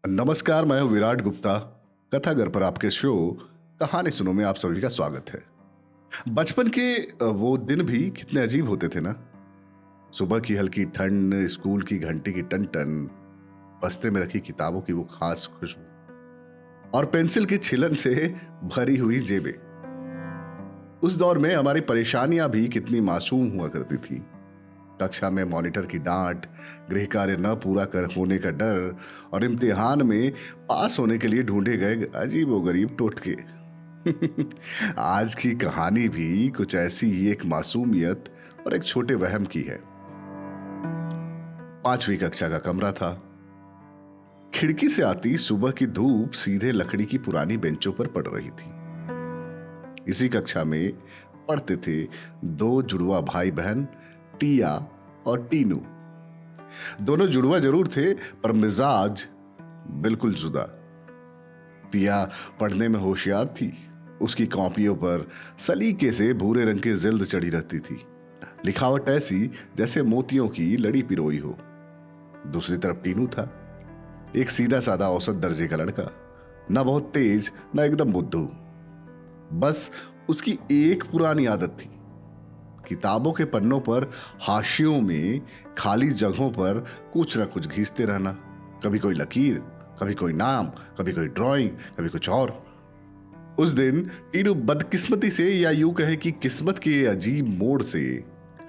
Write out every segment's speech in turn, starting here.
नमस्कार, मैं हूं विराट गुप्ता। कथागर पर आपके शो कहानी सुनो में आप सभी का स्वागत है। बचपन के वो दिन भी कितने अजीब होते थे ना। सुबह की हल्की ठंड, स्कूल की घंटी की टन टन, बस्ते में रखी किताबों की वो खास खुशबू और पेंसिल की छिलन से भरी हुई जेबें। उस दौर में हमारी परेशानियां भी कितनी मासूम हुआ करती थी। कक्षा में मॉनिटर की डांट, गृह कार्य न पूरा कर होने का डर और इम्तिहान में पास होने के लिए ढूंढे गए अजीबोगरीब टोटके। आज की कहानी भी कुछ ऐसी ही एक मासूमियत और एक छोटे वहम की है। 5वीं कक्षा का कमरा था। खिड़की से आती सुबह की धूप सीधे लकड़ी की पुरानी बेंचों पर पड़ रही थी। इसी कक्षा में पढ़ते थे दो जुड़वा भाई बहन, तिया और टीनू। दोनों जुड़वा जरूर थे, पर मिजाज बिल्कुल जुदा। तिया पढ़ने में होशियार थी। उसकी कॉपियों पर सलीके से भूरे रंग की जिल्द चढ़ी रहती थी, लिखावट ऐसी जैसे मोतियों की लड़ी पिरोई हो। दूसरी तरफ टीनू था, एक सीधा सादा औसत दर्जे का लड़का, ना बहुत तेज ना एकदम बुद्धू। बस उसकी एक पुरानी आदत थी, किताबों के पन्नों पर हाशियों में खाली जगहों पर कुछ न कुछ घिसते रहना। कभी कोई लकीर, कभी कोई नाम, कभी कोई ड्राइंग, कभी कुछ और। उस दिन टीनू बदकिस्मती से, या यूं कहे कि किस्मत के अजीब मोड़ से,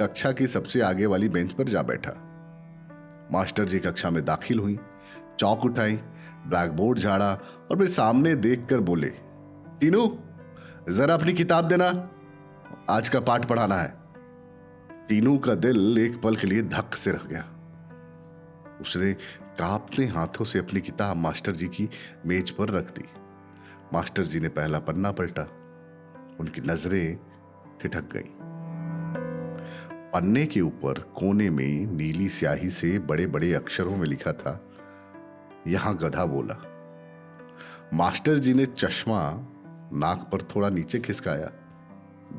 कक्षा की सबसे आगे वाली बेंच पर जा बैठा। मास्टर जी कक्षा में दाखिल हुई, चौक उठाई, ब्लैक बोर्ड झाड़ा और फिर सामने देखकर बोले, टीनू जरा अपनी किताब देना, आज का पाठ पढ़ाना है। टीनू का दिल एक पल के लिए धक से रह गया। उसने कांपते हाथों से अपनी किताब मास्टर जी की मेज पर रख दी। मास्टर जी ने पहला पन्ना पलटा। उनकी नजरें ठिठक गईं। पन्ने के ऊपर कोने में नीली स्याही से बड़े बड़े अक्षरों में लिखा था, यहां गधा बोला। मास्टर जी ने चश्मा नाक पर थोड़ा नीचे खिसकाया।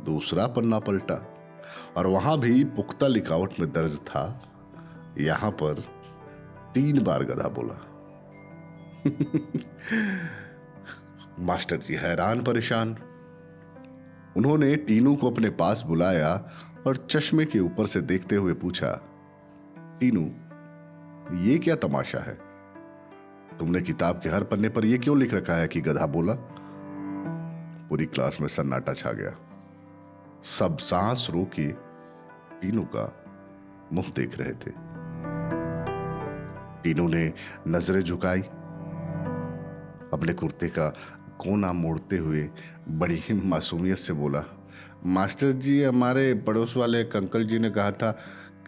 दूसरा पन्ना पलटा और वहां भी पुख्ता लिखावट में दर्ज था, यहां पर 3 बार गधा बोला। मास्टर जी हैरान परेशान। उन्होंने टीनू को अपने पास बुलाया और चश्मे के ऊपर से देखते हुए पूछा, टीनू ये क्या तमाशा है? तुमने किताब के हर पन्ने पर यह क्यों लिख रखा है कि गधा बोला? पूरी क्लास में सन्नाटा छा गया। सब सांस रोके टीनू का मुंह देख रहे थे। टीनू ने नजरें झुकाई, अपने कुर्ते का कोना मोड़ते हुए बड़ी ही मासूमियत से बोला, मास्टर जी हमारे पड़ोस वाले एक अंकल जी ने कहा था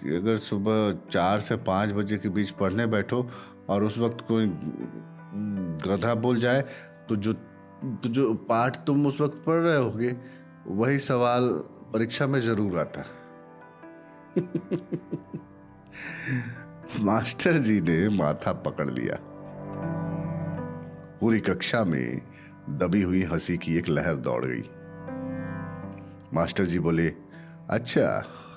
कि अगर सुबह 4 से 5 बजे के बीच पढ़ने बैठो और उस वक्त कोई गधा बोल जाए तो जो पाठ तुम उस वक्त पढ़ रहे होगे वही सवाल परीक्षा में जरूर आता। मास्टर जी ने माथा पकड़ लिया। पूरी कक्षा में दबी हुई हंसी की एक लहर दौड़ गई। मास्टर जी बोले, अच्छा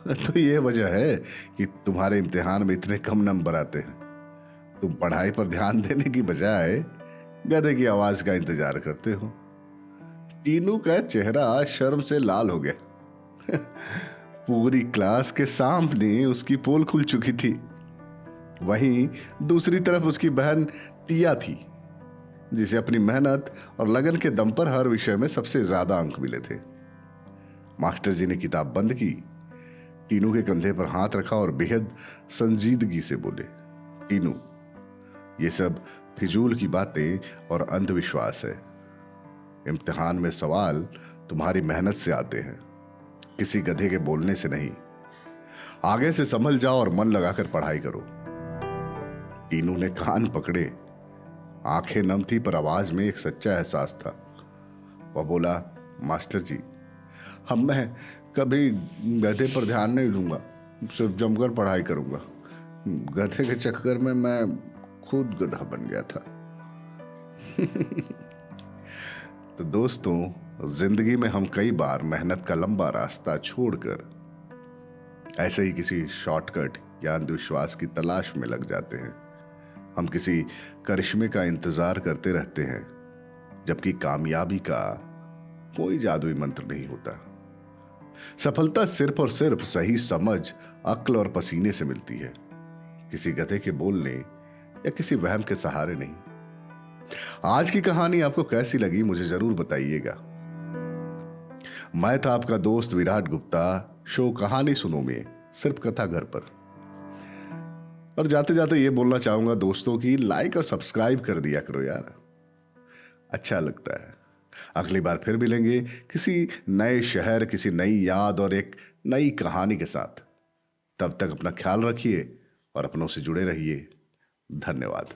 तो ये वजह है कि तुम्हारे इम्तिहान में इतने कम नंबर आते हैं। तुम पढ़ाई पर ध्यान देने की बजाय गधे की आवाज का इंतजार करते हो। टीनू का चेहरा शर्म से लाल हो गया। पूरी क्लास के सामने उसकी पोल खुल चुकी थी। वहीं दूसरी तरफ उसकी बहन तिया थी, जिसे अपनी मेहनत और लगन के दम पर हर विषय में सबसे ज्यादा अंक मिले थे। मास्टर जी ने किताब बंद की, टीनू के कंधे पर हाथ रखा और बेहद संजीदगी से बोले, टीनू ये सब फिजूल की बातें और अंधविश्वास है। इम्तिहान में सवाल तुम्हारी मेहनत से आते हैं, किसी गधे के बोलने से नहीं। आगे से संभल जाओ और मन लगाकर पढ़ाई करो। टीनू ने कान पकड़े, आंखें नम थी पर आवाज में एक सच्चा एहसास था। वह बोला, मास्टर जी मैं कभी गधे पर ध्यान नहीं दूंगा, सिर्फ जमकर पढ़ाई करूंगा। गधे के चक्कर में मैं खुद गधा बन गया था। तो दोस्तों, जिंदगी में हम कई बार मेहनत का लंबा रास्ता छोड़कर ऐसे ही किसी शॉर्टकट या अंधविश्वास की तलाश में लग जाते हैं। हम किसी करिश्मे का इंतजार करते रहते हैं, जबकि कामयाबी का कोई जादुई मंत्र नहीं होता। सफलता सिर्फ और सिर्फ सही समझ, अक्ल और पसीने से मिलती है, किसी गधे के बोलने या किसी वहम के सहारे नहीं। आज की कहानी आपको कैसी लगी मुझे जरूर बताइएगा। मैं था आपका दोस्त विराट गुप्ता, शो कहानी सुनो में सिर्फ कथा घर पर। और जाते जाते ये बोलना चाहूंगा दोस्तों की लाइक और सब्सक्राइब कर दिया करो यार, अच्छा लगता है। अगली बार फिर मिलेंगे किसी नए शहर, किसी नई याद और एक नई कहानी के साथ। तब तक अपना ख्याल रखिए और अपनों से जुड़े रहिए। धन्यवाद।